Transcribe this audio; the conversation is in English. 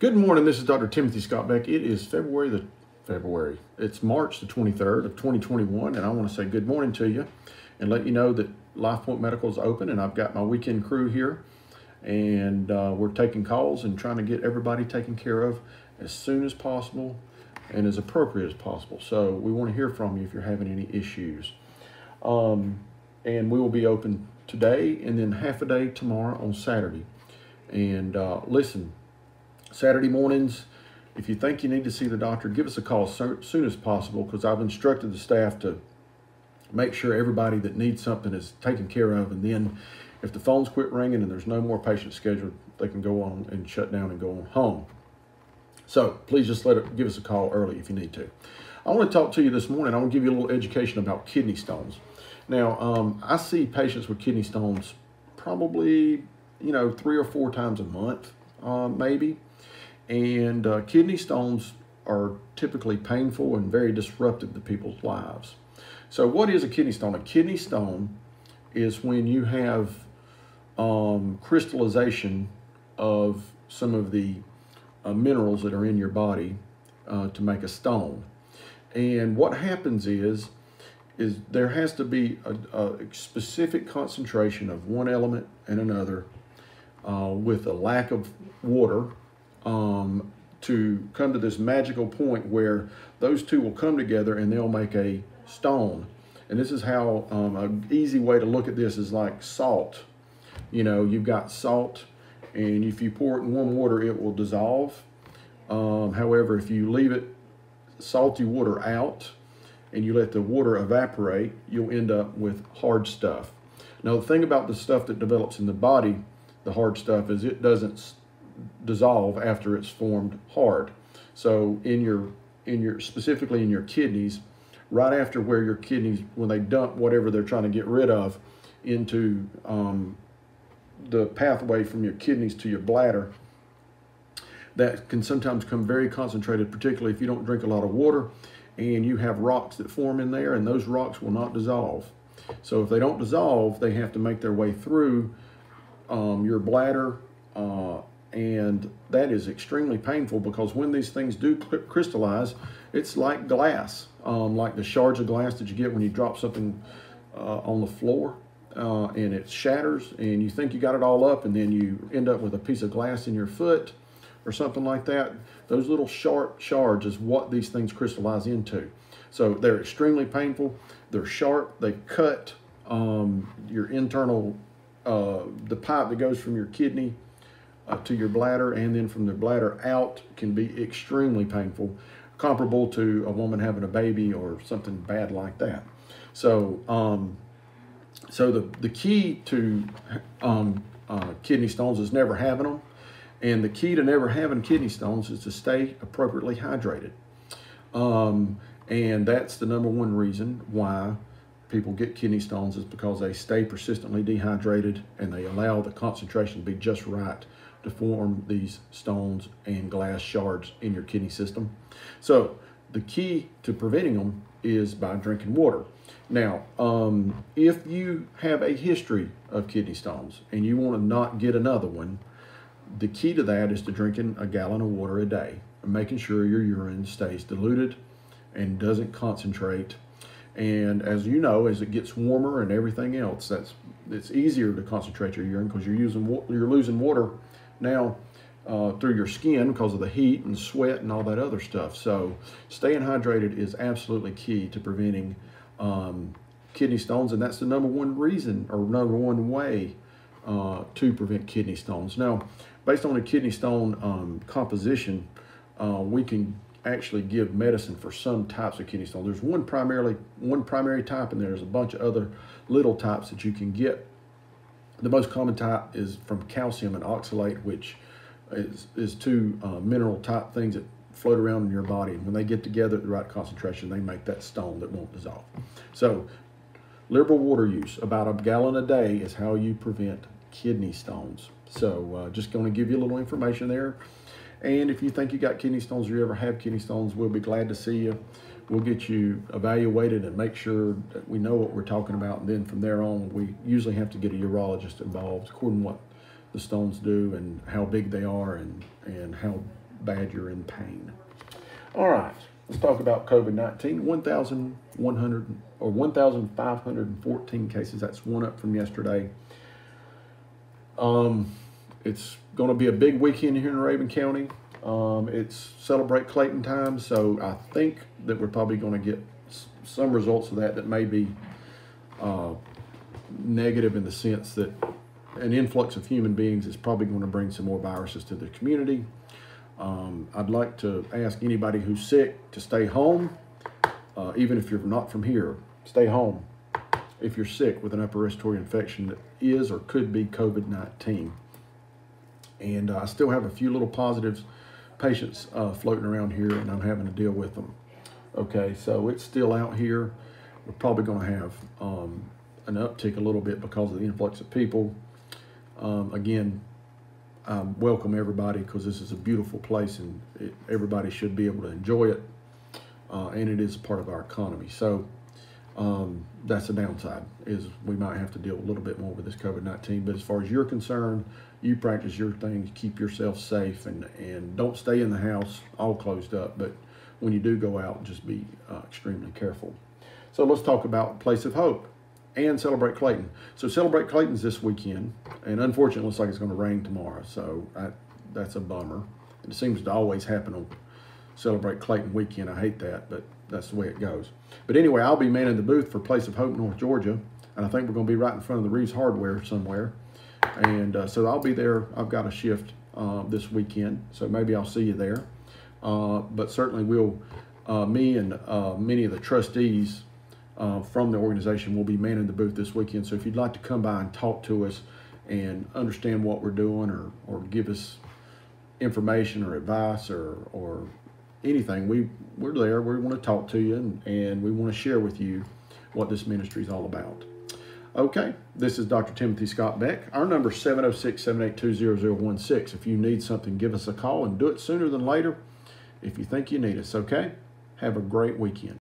Good morning. This is Dr. Timothy Scott Beck. It is It's March the 23rd of 2021, and I want to say good morning to you and let you know that LifePoint Medical is open, and I've got my weekend crew here, and we're taking calls and trying to get everybody taken care of as soon as possible and as appropriate as possible. So we want to hear from you if you're having any issues. And we will be open today and then half a day tomorrow on Saturday. And listen, Saturday mornings, if you think you need to see the doctor, give us a call as soon as possible, because I've instructed the staff to make sure everybody that needs something is taken care of. And then if the phones quit ringing and there's no more patients scheduled, they can go on and shut down and go on home. So please just give us a call early if you need to. I want to talk to you this morning. I want to give you a little education about kidney stones. Now, I see patients with kidney stones probably, 3 or 4 times a month, maybe. And kidney stones are typically painful and very disruptive to people's lives. So what is a kidney stone? A kidney stone is when you have crystallization of some of the minerals that are in your body to make a stone. And what happens is there has to be a specific concentration of one element and another with a lack of water to come to this magical point where those two will come together and they'll make a stone. And this is how an easy way to look at this is like salt. You've got salt, and if you pour it in warm water, it will dissolve. However, if you leave it salty water out and you let the water evaporate, you'll end up with hard stuff. Now, the thing about the stuff that develops in the body, the hard stuff, is it doesn't dissolve after it's formed hard. So specifically in your kidneys, right after where your kidneys, when they dump whatever they're trying to get rid of into the pathway from your kidneys to your bladder, that can sometimes come very concentrated, particularly if you don't drink a lot of water and you have rocks that form in there, and those rocks will not dissolve. So if they don't dissolve, they have to make their way through your bladder, and that is extremely painful, because when these things do crystallize, it's like glass, like the shards of glass that you get when you drop something on the floor, and it shatters, and you think you got it all up, and then you end up with a piece of glass in your foot or something like that. Those little sharp shards is what these things crystallize into. So they're extremely painful. They're sharp. They cut your internal, the pipe that goes from your kidney to your bladder, and then from the bladder out can be extremely painful, comparable to a woman having a baby or something bad like that. So, the key to kidney stones is never having them, and the key to never having kidney stones is to stay appropriately hydrated. And that's the number one reason why people get kidney stones, is because they stay persistently dehydrated and they allow the concentration to be just right to form these stones and glass shards in your kidney system. So the key to preventing them is by drinking water. Now, if you have a history of kidney stones and you want to not get another one, the key to that is to drinking a gallon of water a day and making sure your urine stays diluted and doesn't concentrate. And as you know, as it gets warmer and everything else, it's easier to concentrate your urine, because you're losing water now through your skin because of the heat and sweat and all that other stuff. So staying hydrated is absolutely key to preventing kidney stones, and that's the number one reason, or number one way to prevent kidney stones. Now, based on the kidney stone composition, we can actually give medicine for some types of kidney stones. There's one primary type, and there's a bunch of other little types that you can get. The most common type is from calcium and oxalate, which is two mineral type things that float around in your body. And when they get together at the right concentration, they make that stone that won't dissolve. So liberal water use, about a gallon a day, is how you prevent kidney stones. So just going to give you a little information there. And if you think you got kidney stones or you ever have kidney stones, we'll be glad to see you. We'll get you evaluated and make sure that we know what we're talking about. And then from there on, we usually have to get a urologist involved according to what the stones do and how big they are and how bad you're in pain. All right, let's talk about COVID-19. 1,100 or 1,514 cases. That's one up from yesterday. It's going to be a big weekend here in Raven County. It's Celebrate Clayton time, so I think that we're probably going to get some results of that may be negative, in the sense that an influx of human beings is probably going to bring some more viruses to the community. I'd like to ask anybody who's sick to stay home, even if you're not from here. Stay home if you're sick with an upper respiratory infection that is or could be COVID-19. And I still have a few little positives patients floating around here, and I'm having to deal with them. Okay, so it's still out here. We're probably going to have an uptick a little bit because of the influx of people. Again, welcome everybody, because this is a beautiful place, and everybody should be able to enjoy it, and it is part of our economy. So that's the downside, is we might have to deal a little bit more with this COVID-19. But as far as you're concerned, you practice your things, keep yourself safe, and don't stay in the house all closed up. But when you do go out, just be extremely careful. So let's talk about Place of Hope and Celebrate Clayton. So Celebrate Clayton's this weekend, and unfortunately it looks like it's going to rain tomorrow, so that's a bummer. It seems to always happen on Celebrate Clayton weekend. I hate that, but that's the way it goes. But anyway, I'll be manning the booth for Place of Hope, North Georgia, and I think we're going to be right in front of the Reeves Hardware somewhere. And so I'll be there. I've got a shift this weekend, so maybe I'll see you there. But certainly me and many of the trustees from the organization will be manning the booth this weekend. So if you'd like to come by and talk to us and understand what we're doing, or give us information or advice or anything, we're there. We want to talk to you, and we want to share with you what this ministry is all about. Okay, this is Dr. Timothy Scott Beck. Our number is 706-782-0016. If you need something, give us a call, and do it sooner than later if you think you need us, okay? Have a great weekend.